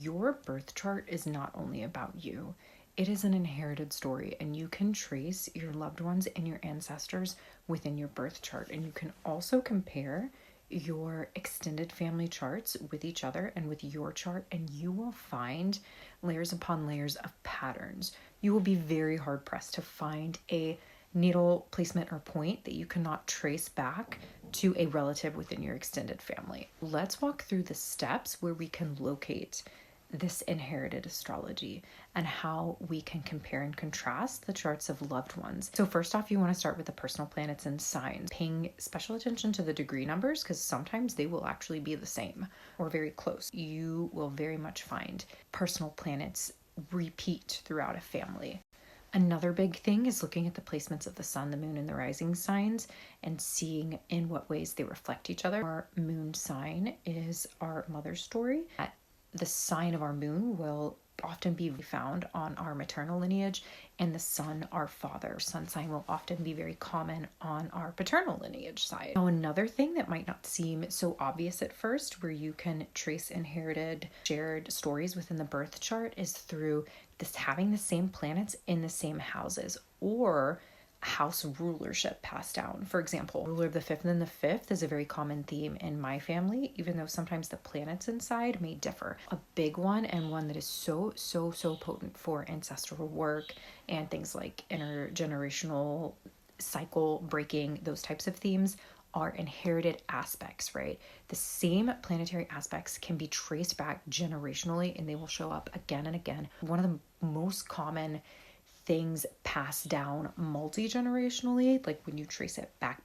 Your birth chart is not only about you, it is an inherited story, and you can trace your loved ones and your ancestors within your birth chart. And you can also compare your extended family charts with each other and with your chart, and you will find layers upon layers of patterns. You will be very hard pressed to find a needle placement or point that you cannot trace back to a relative within your extended family. Let's walk through the steps where we can locate this inherited astrology and how we can compare and contrast the charts of loved ones. So first off, you want to start with the personal planets and signs, paying special attention to the degree numbers because sometimes they will actually be the same or very close. You will very much find personal planets repeat throughout a family. Another big thing is looking at the placements of the sun, the moon, and the rising signs and seeing in what ways they reflect each other. Our moon sign is our mother's story. The sign of our moon will often be found on our maternal lineage, and the sun, our father. Sun sign will often be very common on our paternal lineage side. Now, another thing that might not seem so obvious at first, where you can trace inherited shared stories within the birth chart, is through this having the same planets in the same houses or house rulership passed down. For example, ruler of the fifth and the fifth is a very common theme in my family, even though sometimes the planets inside may differ. A big one, and one that is so potent for ancestral work and things like intergenerational cycle breaking, those types of themes, are inherited aspects, right? The same planetary aspects can be traced back generationally, and they will show up again and again. One of the most common things passed down multi-generationally, like when you trace it back.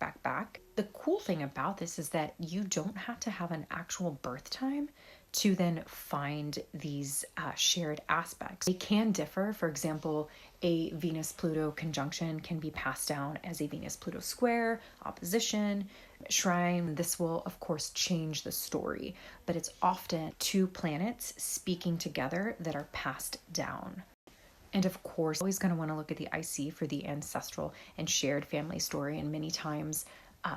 The cool thing about this is that you don't have to have an actual birth time to then find these shared aspects. They can differ. For example, a Venus-Pluto conjunction can be passed down as a Venus-Pluto square, opposition, trine. This will, of course, change the story, but it's often two planets speaking together that are passed down. And of course, always going to want to look at the IC for the ancestral and shared family story. And many times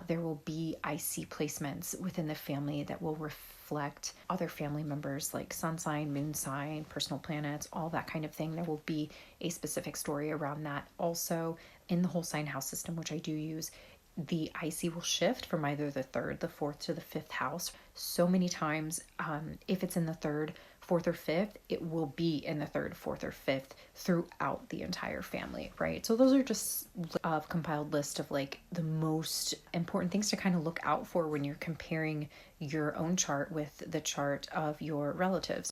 there will be IC placements within the family that will reflect other family members like sun sign, moon sign, personal planets, all that kind of thing. There will be a specific story around that. Also, in the whole sign house system, which I do use, the IC will shift from either the third, the fourth, to the fifth house. So many times, if it's in the third, fourth, or fifth, it will be in the third, fourth, or fifth throughout the entire family, right? So those are just a compiled list of like the most important things to kind of look out for when you're comparing your own chart with the chart of your relatives.